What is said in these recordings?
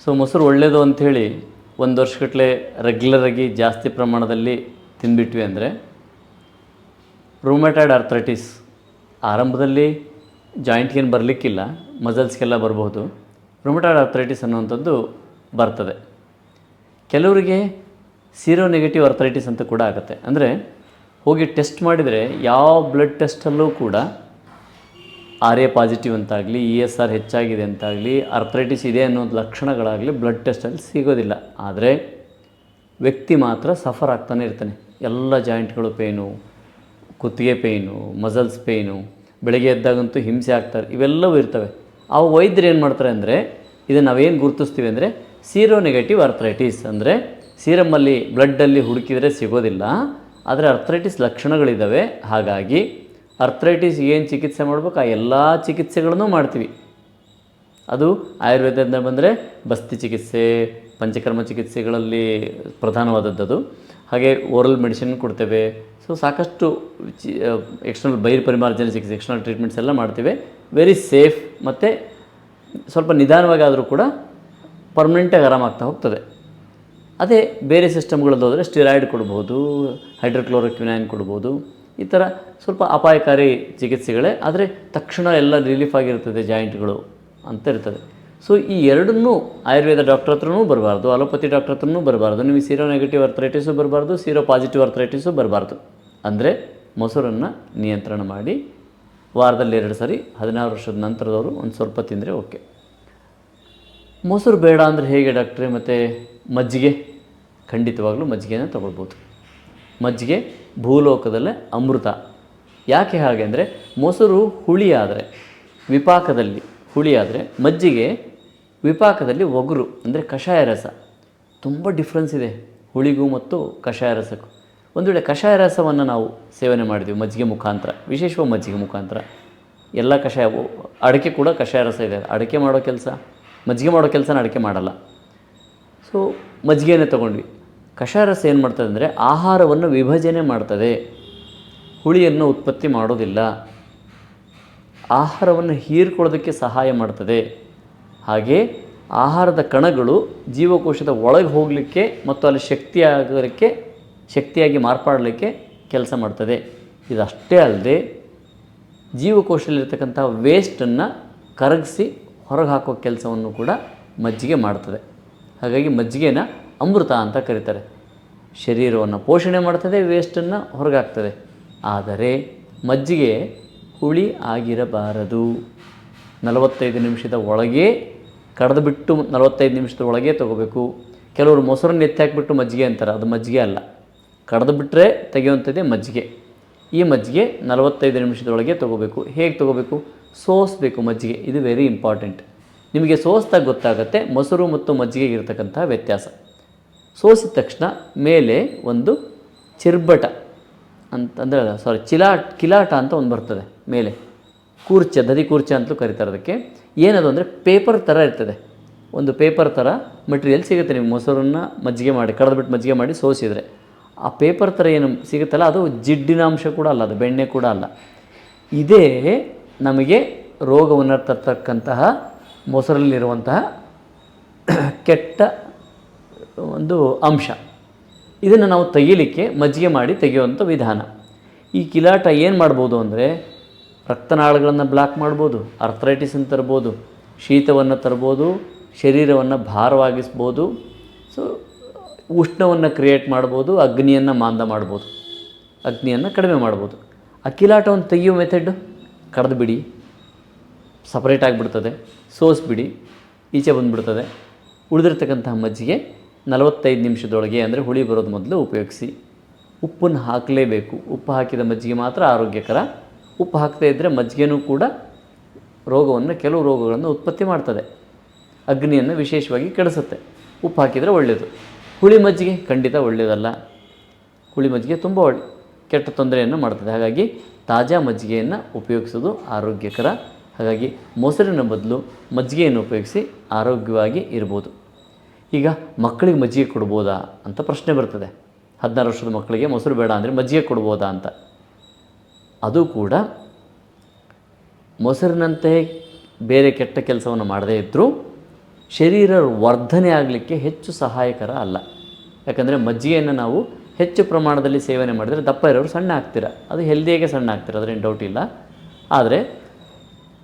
So ಮೊಸರು ಒಳ್ಳೆಯದು ಅಂಥೇಳಿ ಒಂದು ವರ್ಷಗಟ್ಟಲೆ ರೆಗ್ಯುಲರಾಗಿ ಜಾಸ್ತಿ ಪ್ರಮಾಣದಲ್ಲಿ ತಿಂದುಬಿಟ್ವಿ ಅಂದರೆ ರೂಮಟಾಯ್ಡ್ ಆರ್ಥ್ರೈಟಿಸ್ ಆರಂಭದಲ್ಲಿ ಜಾಯಿಂಟ್ಗೇನು ಬರಲಿಕ್ಕಿಲ್ಲ, ಮಸಲ್ಸ್ಗೆಲ್ಲ ಬರ್ಬೋದು. ರೂಮಟಾಯ್ಡ್ ಆರ್ಥ್ರೈಟಿಸ್ ಅನ್ನುವಂಥದ್ದು ಬರ್ತದೆ. ಕೆಲವರಿಗೆ ಸೀರೋ ನೆಗೆಟಿವ್ ಆರ್ಥ್ರೈಟಿಸ್ ಅಂತ ಕೂಡ ಆಗುತ್ತೆ. ಅಂದರೆ ಹೋಗಿ ಟೆಸ್ಟ್ ಮಾಡಿದರೆ ಯಾವ ಬ್ಲಡ್ ಟೆಸ್ಟಲ್ಲೂ ಕೂಡ RA ಪಾಸಿಟಿವ್ ಅಂತಾಗಲಿ, ESR ಹೆಚ್ಚಾಗಿದೆ ಅಂತಾಗಲಿ, ಆರ್ಥ್ರೈಟಿಸ್ ಇದೆ ಅನ್ನೋ ಲಕ್ಷಣಗಳಾಗಲಿ ಬ್ಲಡ್ ಟೆಸ್ಟಲ್ಲಿ ಸಿಗೋದಿಲ್ಲ. ಆದರೆ ವ್ಯಕ್ತಿ ಮಾತ್ರ ಸಫರ್ ಆಗ್ತಾನೆ ಇರ್ತಾನೆ. ಎಲ್ಲ ಜಾಯಿಂಟ್ಗಳು ಪೇಯ್ನು, ಕುತ್ತಿಗೆ ಪೇಯ್ನು, ಮಸಲ್ಸ್ ಪೇಯ್ನು, ಬೆಳಗ್ಗೆ ಎದ್ದಾಗಂತೂ ಹಿಂಸೆ ಆಗ್ತಾರೆ, ಇವೆಲ್ಲವೂ ಇರ್ತವೆ. ಆ ವೈದ್ಯರು ಏನು ಮಾಡ್ತಾರೆ ಅಂದರೆ ಇದನ್ನು ನಾವೇನು ಗುರುತಿಸ್ತೀವಿ ಅಂದರೆ ಸೀರೋ ನೆಗೆಟಿವ್ ಆರ್ಥ್ರೈಟಿಸ್. ಅಂದರೆ ಸೀರಮ್ಮಲ್ಲಿ ಬ್ಲಡ್ಡಲ್ಲಿ ಹುಡುಕಿದರೆ ಸಿಗೋದಿಲ್ಲ, ಆದರೆ ಆರ್ಥ್ರೈಟಿಸ್ ಲಕ್ಷಣಗಳಿದ್ದಾವೆ. ಹಾಗಾಗಿ ಆರ್ಥ್ರೈಟಿಸ್ ಏನು ಚಿಕಿತ್ಸೆ ಮಾಡಬೇಕು ಆ ಎಲ್ಲ ಚಿಕಿತ್ಸೆಗಳನ್ನು ಮಾಡ್ತೀವಿ. ಅದು ಆಯುರ್ವೇದದಿಂದ ಬಂದರೆ ಬಸ್ತಿ ಚಿಕಿತ್ಸೆ, ಪಂಚಕರ್ಮ ಚಿಕಿತ್ಸೆಗಳಲ್ಲಿ ಪ್ರಧಾನವಾದದ್ದು. ಹಾಗೆ ಓರಲ್ ಮೆಡಿಸಿನ್ ಕೊಡ್ತೇವೆ. ಸೊ ಸಾಕಷ್ಟು ಎಕ್ಸ್ಟರ್ನಲ್ ಪರಿಮಾರ್ಜನೆ ಚಿಕಿತ್ಸೆ, ಎಕ್ಸ್ಟರ್ನಲ್ ಟ್ರೀಟ್ಮೆಂಟ್ಸ್ ಎಲ್ಲ ಮಾಡ್ತೇವೆ. ವೆರಿ ಸೇಫ್ ಮತ್ತು ಸ್ವಲ್ಪ ನಿಧಾನವಾಗಿ ಆದರೂ ಕೂಡ ಪರ್ಮನೆಂಟಾಗಿ ಆರಾಮಾಗ್ತಾ ಹೋಗ್ತದೆ. ಅದೇ ಬೇರೆ ಸಿಸ್ಟಮ್ಗಳಲ್ಲಿ ಹೋದರೆ ಸ್ಟಿರಾಯ್ಡ್ ಕೊಡ್ಬೋದು, ಹೈಡ್ರೋಕ್ಲೋರೋಕ್ವಿನೈನ್ ಕೊಡ್ಬೋದು. ಈ ಥರ ಸ್ವಲ್ಪ ಅಪಾಯಕಾರಿ ಚಿಕಿತ್ಸೆಗಳೇ, ಆದರೆ ತಕ್ಷಣ ಎಲ್ಲ ರಿಲೀಫ್ ಆಗಿರ್ತದೆ ಜಾಯಿಂಟ್ಗಳು ಅಂತ ಇರ್ತದೆ. ಸೊ ಈ ಎರಡನ್ನೂ ಆಯುರ್ವೇದ ಡಾಕ್ಟ್ರ್ ಹತ್ರನೂ ಬರಬಾರ್ದು, ಅಲೋಪತಿ ಡಾಕ್ಟ್ರ್ ಹತ್ರನೂ ಬರಬಾರ್ದು. ನಿಮಗೆ ಸೀರೋ ನೆಗೆಟಿವ್ ಆರ್ಥ್ರೈಟಿಸು ಬರಬಾರ್ದು, ಸೀರೋ ಪಾಸಿಟಿವ್ ಆರ್ಥ್ರೈಟಿಸು ಬರಬಾರ್ದು. ಅಂದರೆ ಮೊಸರನ್ನು ನಿಯಂತ್ರಣ ಮಾಡಿ ವಾರದಲ್ಲಿ 2 ಸರಿ 16 ವರ್ಷದ ನಂತರದವರು ಒಂದು ಸ್ವಲ್ಪ ತಿಂದರೆ ಓಕೆ. ಮೊಸರು ಬೇಡ ಅಂದರೆ ಹೇಗೆ ಡಾಕ್ಟ್ರೇ? ಮತ್ತು ಮಜ್ಜಿಗೆ, ಖಂಡಿತವಾಗಲೂ ಮಜ್ಜಿಗೆನ ತೊಗೊಳ್ಬೋದು. ಮಜ್ಜಿಗೆ ಭೂಲೋಕದಲ್ಲೇ ಅಮೃತ. ಯಾಕೆ ಹಾಗೆ ಅಂದರೆ ಮೊಸರು ಹುಳಿಯಾದರೆ, ವಿಪಾಕದಲ್ಲಿ ಹುಳಿಯಾದರೆ, ಮಜ್ಜಿಗೆ ವಿಪಾಕದಲ್ಲಿ ಒಗರು ಅಂದರೆ ಕಷಾಯ ರಸ. ತುಂಬ ಡಿಫ್ರೆನ್ಸ್ ಇದೆ ಹುಳಿಗೂ ಮತ್ತು ಕಷಾಯ ರಸಕ್ಕೂ. ಒಂದು ವೇಳೆ ಕಷಾಯ ರಸವನ್ನು ನಾವು ಸೇವನೆ ಮಾಡಿದ್ವಿ ಮಜ್ಜಿಗೆ ಮುಖಾಂತರ, ವಿಶೇಷವಾಗಿ ಮಜ್ಜಿಗೆ ಮುಖಾಂತರ, ಎಲ್ಲ ಕಷಾಯ, ಅಡಿಕೆ ಕೂಡ ಕಷಾಯ ರಸ ಇದೆ. ಅಡಿಕೆ ಮಾಡೋ ಕೆಲಸ, ಮಜ್ಜಿಗೆ ಮಾಡೋ ಕೆಲಸನ ಅಡಿಕೆ ಮಾಡಲ್ಲ. ಸೊ ಮಜ್ಜಿಗೆನೇ ತೊಗೊಂಡ್ವಿ. ಕಷಾಯ ರಸ ಏನು ಮಾಡ್ತದೆ ಅಂದರೆ ಆಹಾರವನ್ನು ವಿಭಜನೆ ಮಾಡ್ತದೆ, ಹುಳಿಯನ್ನು ಉತ್ಪತ್ತಿ ಮಾಡೋದಿಲ್ಲ, ಆಹಾರವನ್ನು ಹೀರ್ಕೊಳ್ಳೋದಕ್ಕೆ ಸಹಾಯ ಮಾಡ್ತದೆ. ಹಾಗೆ ಆಹಾರದ ಕಣಗಳು ಜೀವಕೋಶದ ಒಳಗೆ ಹೋಗಲಿಕ್ಕೆ ಮತ್ತು ಅಲ್ಲಿ ಶಕ್ತಿಯಾಗಿ ಮಾರ್ಪಾಡಲಿಕ್ಕೆ ಕೆಲಸ ಮಾಡ್ತದೆ. ಇದಷ್ಟೇ ಅಲ್ಲದೆ ಜೀವಕೋಶದಲ್ಲಿರ್ತಕ್ಕಂಥ ವೇಸ್ಟನ್ನು ಕರಗಿಸಿ ಹೊರಗೆ ಹಾಕೋ ಕೆಲಸವನ್ನು ಕೂಡ ಮಜ್ಜಿಗೆ ಮಾಡ್ತದೆ. ಹಾಗಾಗಿ ಮಜ್ಜಿಗೆನ ಅಮೃತ ಅಂತ ಕರೀತಾರೆ. ಶರೀರವನ್ನು ಪೋಷಣೆ ಮಾಡ್ತದೆ, ವೇಸ್ಟನ್ನು ಹೊರಗೆ ಹಾಕ್ತದೆ. ಆದರೆ ಮಜ್ಜಿಗೆ ಹುಳಿ ಆಗಿರಬಾರದು. 45 ನಿಮಿಷದ ಒಳಗೆ ಕಡ್ದುಬಿಟ್ಟು 45 ನಿಮಿಷದ ಒಳಗೆ ತೊಗೋಬೇಕು. ಕೆಲವರು ಮೊಸರನ್ನು ಎತ್ತಿ ಹಾಕಿಬಿಟ್ಟು ಮಜ್ಜಿಗೆ ಅಂತಾರೆ, ಅದು ಮಜ್ಜಿಗೆ ಅಲ್ಲ. ಕಡ್ದು ಬಿಟ್ಟರೆ ತೆಗೆಯುವಂಥದ್ದೇ ಮಜ್ಜಿಗೆ. ಈ ಮಜ್ಜಿಗೆ 45 ನಿಮಿಷದೊಳಗೆ ತೊಗೋಬೇಕು. ಹೇಗೆ ತೊಗೋಬೇಕು? ಸೋಸಬೇಕು ಮಜ್ಜಿಗೆ. ಇದು ವೆರಿ ಇಂಪಾರ್ಟೆಂಟ್. ನಿಮಗೆ ಸೋಸ್ದಾಗ ಗೊತ್ತಾಗುತ್ತೆ ಮೊಸರು ಮತ್ತು ಮಜ್ಜಿಗೆಗೆ ಇರತಕ್ಕಂಥ ವ್ಯತ್ಯಾಸ. ಸೋಸಿದ ತಕ್ಷಣ ಮೇಲೆ ಒಂದು ಚಿರ್ಬಟ ಅಂತಂದರೆ ಕಿಲಾಟ ಅಂತ ಒಂದು ಬರ್ತದೆ ಮೇಲೆ, ಕೂರ್ಚ, ದದಿ ಕೂರ್ಚ ಅಂತಲೂ ಕರೀತಾರೆ ಅದಕ್ಕೆ. ಏನದು ಅಂದರೆ ಪೇಪರ್ ಥರ ಇರ್ತದೆ. ಒಂದು ಪೇಪರ್ ಥರ ಮೆಟೀರಿಯಲ್ ಸಿಗುತ್ತೆ ನಿಮಗೆ ಮೊಸರನ್ನು ಮಜ್ಜಿಗೆ ಮಾಡಿ, ಕಳೆದ್ಬಿಟ್ಟು ಮಜ್ಜಿಗೆ ಮಾಡಿ ಸೋಸಿದರೆ. ಆ ಪೇಪರ್ ಥರ ಏನು ಸಿಗುತ್ತಲ್ಲ ಅದು ಜಿಡ್ಡಿನ ಅಂಶ ಕೂಡ ಅಲ್ಲ, ಅದು ಬೆಣ್ಣೆ ಕೂಡ ಅಲ್ಲ. ಇದೇ ನಮಗೆ ರೋಗವನ್ನು ತರ್ತಕ್ಕಂತಹ ಮೊಸರಲ್ಲಿರುವಂತಹ ಕೆಟ್ಟ ಒಂದು ಅಂಶ. ಇದನ್ನು ನಾವು ತೆಗೀಲಿಕ್ಕೆ ಮಜ್ಜಿಗೆ ಮಾಡಿ ತೆಗೆಯುವಂಥ ವಿಧಾನ. ಈ ಕಿಲಾಟ ಏನು ಮಾಡ್ಬೋದು ಅಂದರೆ ರಕ್ತನಾಳಗಳನ್ನು ಬ್ಲಾಕ್ ಮಾಡ್ಬೋದು, ಆರ್ಥ್ರೈಟಿಸನ್ನು ತರ್ಬೋದು, ಶೀತವನ್ನು ತರ್ಬೋದು, ಶರೀರವನ್ನು ಭಾರವಾಗಿಸ್ಬೋದು, ಸೊ ಉಷ್ಣವನ್ನು ಕ್ರಿಯೇಟ್ ಮಾಡ್ಬೋದು, ಅಗ್ನಿಯನ್ನು ಮಾಂದ ಮಾಡ್ಬೋದು, ಅಗ್ನಿಯನ್ನು ಕಡಿಮೆ ಮಾಡ್ಬೋದು. ಆ ಕಿಲಾಟವನ್ನು ತೆಗೆಯೋ ಮೆಥಡ್ ಕಡ್ದು ಬಿಡಿ, ಸಪ್ರೇಟ್ ಆಗಿಬಿಡ್ತದೆ, ಸೋಸಿಬಿಡಿ, ಈಚೆ ಬಂದುಬಿಡ್ತದೆ. ಉಳಿದಿರ್ತಕ್ಕಂತಹ ಮಜ್ಜಿಗೆ 45 ನಿಮಿಷದೊಳಗೆ ಅಂದರೆ ಹುಳಿ ಬರೋದು ಮೊದಲು ಉಪಯೋಗಿಸಿ. ಉಪ್ಪನ್ನು ಹಾಕಲೇಬೇಕು. ಉಪ್ಪು ಹಾಕಿದ ಮಜ್ಜಿಗೆ ಮಾತ್ರ ಆರೋಗ್ಯಕರ. ಉಪ್ಪು ಹಾಕದೇ ಇದ್ದರೆ ಮಜ್ಜಿಗೆನೂ ಕೂಡ ಕೆಲವು ರೋಗಗಳನ್ನು ಉತ್ಪತ್ತಿ ಮಾಡ್ತದೆ, ಅಗ್ನಿಯನ್ನು ವಿಶೇಷವಾಗಿ ಕೆಡಿಸುತ್ತೆ. ಉಪ್ಪು ಹಾಕಿದರೆ ಒಳ್ಳೆಯದು. ಹುಳಿ ಮಜ್ಜಿಗೆ ಖಂಡಿತ ಒಳ್ಳೆಯದಲ್ಲ. ಹುಳಿ ಮಜ್ಜಿಗೆ ತುಂಬ ಕೆಟ್ಟ ತೊಂದರೆಯನ್ನು ಮಾಡ್ತದೆ. ಹಾಗಾಗಿ ತಾಜಾ ಮಜ್ಜಿಗೆಯನ್ನು ಉಪಯೋಗಿಸೋದು ಆರೋಗ್ಯಕರ. ಹಾಗಾಗಿ ಮೊಸರಿನ ಬದಲು ಮಜ್ಜಿಗೆಯನ್ನು ಉಪಯೋಗಿಸಿ ಆರೋಗ್ಯವಾಗಿ ಇರ್ಬೋದು. ಈಗ ಮಕ್ಕಳಿಗೆ ಮಜ್ಜಿಗೆ ಕೊಡ್ಬೋದಾ ಅಂತ ಪ್ರಶ್ನೆ ಬರ್ತದೆ. 16 ವರ್ಷದ ಮಕ್ಕಳಿಗೆ ಮೊಸರು ಬೇಡ ಅಂದರೆ ಮಜ್ಜಿಗೆ ಕೊಡ್ಬೋದಾ ಅಂತ. ಅದು ಕೂಡ ಮೊಸರಿನಂತೆ ಬೇರೆ ಕೆಟ್ಟ ಕೆಲಸವನ್ನು ಮಾಡದೇ ಇದ್ದರೂ ಶರೀರ ವರ್ಧನೆ ಆಗಲಿಕ್ಕೆ ಹೆಚ್ಚು ಸಹಾಯಕರ ಅಲ್ಲ. ಯಾಕಂದರೆ ಮಜ್ಜಿಗೆಯನ್ನು ನಾವು ಹೆಚ್ಚು ಪ್ರಮಾಣದಲ್ಲಿ ಸೇವನೆ ಮಾಡಿದರೆ ದಪ್ಪ ಇರೋರು ಸಣ್ಣ ಆಗ್ತೀರ, ಅದು ಹೆಲ್ದಿಯಾಗೆ ಸಣ್ಣ ಆಗ್ತೀರ, ಅದರೇನು ಡೌಟ್ ಇಲ್ಲ. ಆದರೆ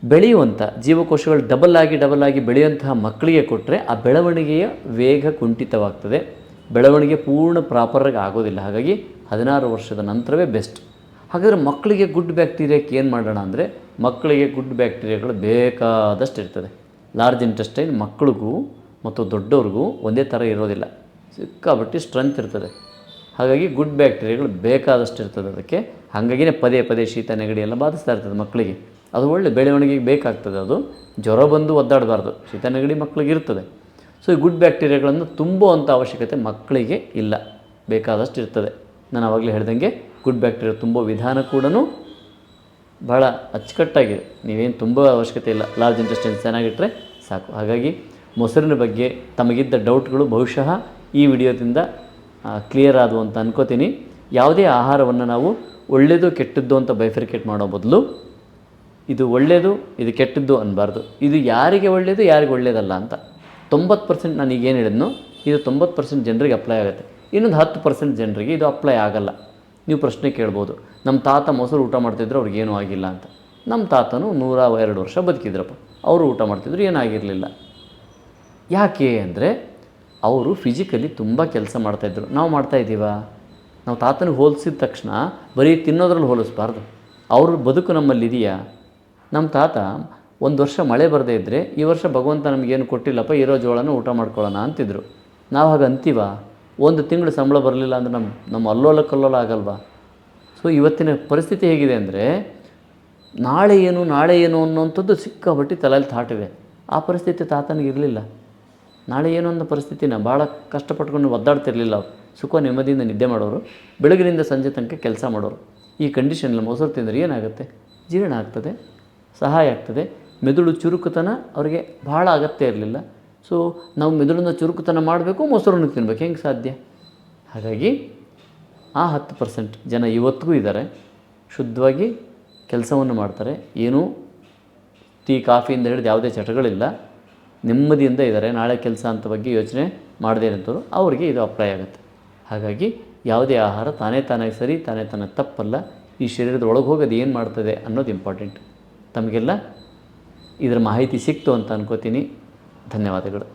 ಬೆಳೆಯುವಂಥ ಜೀವಕೋಶಗಳು ಡಬಲ್ ಆಗಿ ಬೆಳೆಯುವಂತಹ ಮಕ್ಕಳಿಗೆ ಕೊಟ್ಟರೆ ಆ ಬೆಳವಣಿಗೆಯ ವೇಗ ಕುಂಠಿತವಾಗ್ತದೆ, ಬೆಳವಣಿಗೆ ಪೂರ್ಣ ಪ್ರಾಪರಾಗಿ ಆಗೋದಿಲ್ಲ. ಹಾಗಾಗಿ 16 ವರ್ಷದ ನಂತರವೇ ಬೆಸ್ಟ್. ಹಾಗಾದರೆ ಮಕ್ಕಳಿಗೆ ಗುಡ್ ಬ್ಯಾಕ್ಟೀರಿಯಾಕ್ಕೆ ಏನು ಮಾಡೋಣ ಅಂದರೆ, ಮಕ್ಕಳಿಗೆ ಗುಡ್ ಬ್ಯಾಕ್ಟೀರಿಯಾಗಳು ಬೇಕಾದಷ್ಟು ಇರ್ತದೆ. ಲಾರ್ಜ್ ಇಂಟೆಸ್ಟೈನ್ ಮಕ್ಕಳಿಗೂ ಮತ್ತು ದೊಡ್ಡವ್ರಿಗೂ ಒಂದೇ ಥರ ಇರೋದಿಲ್ಲ, ಸಿಕ್ಕಾಬಟ್ಟು ಸ್ಟ್ರೆಂತ್ ಇರ್ತದೆ. ಹಾಗಾಗಿ ಗುಡ್ ಬ್ಯಾಕ್ಟೀರಿಯಾಗಳು ಬೇಕಾದಷ್ಟು ಇರ್ತದೆ ಅದಕ್ಕೆ. ಹಾಗಾಗಿನೇ ಪದೇ ಶೀತ ನೆಗಡಿ ಎಲ್ಲ ಬಾಧಿಸ್ತಾ ಇರ್ತದೆ ಮಕ್ಕಳಿಗೆ. ಅದು ಒಳ್ಳೆ ಬೆಳವಣಿಗೆಗೆ ಬೇಕಾಗ್ತದೆ. ಅದು ಜ್ವರ ಬಂದು ಒದ್ದಾಡಬಾರ್ದು, ಶೀತ ನೆಗಡಿ ಮಕ್ಕಳಿಗೆ ಇರ್ತದೆ. ಸೊ ಈ ಗುಡ್ ಬ್ಯಾಕ್ಟೀರಿಯಾಗಳನ್ನು ತುಂಬುವಂಥ ಅವಶ್ಯಕತೆ ಮಕ್ಕಳಿಗೆ ಇಲ್ಲ, ಬೇಕಾದಷ್ಟು ಇರ್ತದೆ. ನಾನು ಆವಾಗಲೇ ಹೇಳ್ದಂಗೆ ಗುಡ್ ಬ್ಯಾಕ್ಟೀರಿಯಾ ತುಂಬೋ ವಿಧಾನ ಕೂಡ ಭಾಳ ಅಚ್ಚುಕಟ್ಟಾಗಿದೆ, ನೀವೇನು ತುಂಬ ಅವಶ್ಯಕತೆ ಇಲ್ಲ. ಲಾರ್ಜ್ ಇಂಟೆಸ್ಟೈನ್ ಚೆನ್ನಾಗಿಟ್ಟರೆ ಸಾಕು. ಹಾಗಾಗಿ ಮೊಸರಿನ ಬಗ್ಗೆ ತಮಗಿದ್ದ ಡೌಟ್ಗಳು ಬಹುಶಃ ಈ ವಿಡಿಯೋದಿಂದ ಕ್ಲಿಯರ್ ಆದವು ಅಂತ ಅನ್ಕೋತೀನಿ. ಯಾವುದೇ ಆಹಾರವನ್ನು ನಾವು ಒಳ್ಳೆಯದು ಕೆಟ್ಟದ್ದು ಅಂತ ಬೈಫರ್ಕೇಟ್ ಮಾಡೋ ಬದಲು ಇದು ಒಳ್ಳೆಯದು ಇದು ಕೆಟ್ಟದ್ದು ಅನ್ನಬಾರ್ದು. ಇದು ಯಾರಿಗೆ ಒಳ್ಳೆಯದು ಯಾರಿಗೆ ಒಳ್ಳೆಯದಲ್ಲ ಅಂತ 90% ನಾನು ಈಗೇನು ಹೇಳಿದ್ನೋ ಇದು 90% ಜನರಿಗೆ ಅಪ್ಲೈ ಆಗುತ್ತೆ. ಇನ್ನೊಂದು 10% ಜನರಿಗೆ ಇದು ಅಪ್ಲೈ ಆಗಲ್ಲ. ನೀವು ಪ್ರಶ್ನೆ ಕೇಳ್ಬೋದು, ನಮ್ಮ ತಾತ ಮೊಸರು ಊಟ ಮಾಡ್ತಿದ್ರು ಅವ್ರಿಗೇನೂ ಆಗಿಲ್ಲ ಅಂತ. ನಮ್ಮ ತಾತನು 102 ವರ್ಷ ಬದುಕಿದ್ರಪ್ಪ, ಅವರು ಊಟ ಮಾಡ್ತಿದ್ರು, ಏನಾಗಿರಲಿಲ್ಲ. ಯಾಕೆ ಅಂದರೆ ಅವರು ಫಿಸಿಕಲಿ ತುಂಬ ಕೆಲಸ ಮಾಡ್ತಾಯಿದ್ರು. ನಾವು ಮಾಡ್ತಾಯಿದ್ದೀವಾ? ನಾವು ತಾತನಿಗೆ ಹೋಲಿಸಿದ ತಕ್ಷಣ ಬರೀ ತಿನ್ನೋದ್ರಲ್ಲಿ ಹೋಲಿಸ್ಬಾರ್ದು. ಅವ್ರ ಬದುಕು ನಮ್ಮಲ್ಲಿದೆಯಾ? ನಮ್ಮ ತಾತ ಒಂದು ವರ್ಷ ಮಳೆ ಬರದೇ ಇದ್ದರೆ ಈ ವರ್ಷ ಭಗವಂತ ನಮಗೇನು ಕೊಟ್ಟಿಲ್ಲಪ್ಪ, ಇರೋ ಜೋಳನ ಊಟ ಮಾಡ್ಕೊಳ್ಳೋಣ ಅಂತಿದ್ರು. ನಾವು ಹಾಗೆ ಅಂತೀವ? ಒಂದು ತಿಂಗಳು ಸಂಬಳ ಬರಲಿಲ್ಲ ಅಂದರೆ ನಮ್ಮ ಅಲ್ಲೋಲ ಕಲ್ಲೋಲ ಆಗಲ್ವಾ? ಸೊ ಇವತ್ತಿನ ಪರಿಸ್ಥಿತಿ ಹೇಗಿದೆ ಅಂದರೆ ನಾಳೆ ಏನು ಅನ್ನೋಂಥದ್ದು ಸಿಕ್ಕಾಬಟ್ಟು ತಲೆಯಲ್ಲಿ ಥಾಟಿದೆ. ಆ ಪರಿಸ್ಥಿತಿ ತಾತನಿಗಿರಲಿಲ್ಲ. ನಾಳೆ ಏನು ಅನ್ನೋ ಪರಿಸ್ಥಿತಿನ ಭಾಳ ಕಷ್ಟಪಟ್ಕೊಂಡು ಒದ್ದಾಡ್ತಿರ್ಲಿಲ್ಲ. ಅವರು ಸುಖ ನೆಮ್ಮದಿಯಿಂದ ನಿದ್ದೆ ಮಾಡೋರು, ಬೆಳಗಿನಿಂದ ಸಂಜೆ ತನಕ ಕೆಲಸ ಮಾಡೋರು. ಈ ಕಂಡೀಷನಲ್ಲಿ ಮೊಸರು ತಿಂದರೆ ಏನಾಗುತ್ತೆ? ಜೀರ್ಣ ಆಗ್ತದೆ, ಸಹಾಯ ಆಗ್ತದೆ. ಮೆದುಳು ಚುರುಕುತನ ಅವರಿಗೆ ಭಾಳ ಅಗತ್ಯ ಇರಲಿಲ್ಲ. ಸೊ ನಾವು ಮೆದುಳನ್ನ ಚುರುಕುತನ ಮಾಡಬೇಕು, ಮೊಸರನ್ನು ತಿನ್ನಬೇಕು, ಹೆಂಗೆ ಸಾಧ್ಯ? ಹಾಗಾಗಿ ಆ 10% ಜನ ಇವತ್ತಿಗೂ ಇದ್ದಾರೆ, ಶುದ್ಧವಾಗಿ ಕೆಲಸವನ್ನು ಮಾಡ್ತಾರೆ, ಏನೂ ಟೀ ಕಾಫಿಯಿಂದ ಹಿಡಿದು ಯಾವುದೇ ಚಟಗಳಿಲ್ಲ, ನೆಮ್ಮದಿಯಿಂದ ಇದ್ದಾರೆ. ನಾಳೆ ಕೆಲಸ ಅಂತ ಬಗ್ಗೆ ಯೋಚನೆ ಮಾಡದೇ ಇರೋಂಥವ್ರು ಅವರಿಗೆ ಇದು ಅಪ್ಲೈ ಆಗುತ್ತೆ. ಹಾಗಾಗಿ ಯಾವುದೇ ಆಹಾರ ತಾನೇ ಸರಿ, ತಾನೇ ತಪ್ಪಲ್ಲ. ಈ ಶರೀರದ ಒಳಗೆ ಹೋಗೋದು ಏನು ಮಾಡ್ತದೆ ಅನ್ನೋದು ಇಂಪಾರ್ಟೆಂಟ್. ತಮಗೆಲ್ಲ ಇದರ ಮಾಹಿತಿ ಸಿಕ್ತು ಅಂತ ಅನ್ಕೋತೀನಿ. ಧನ್ಯವಾದಗಳು.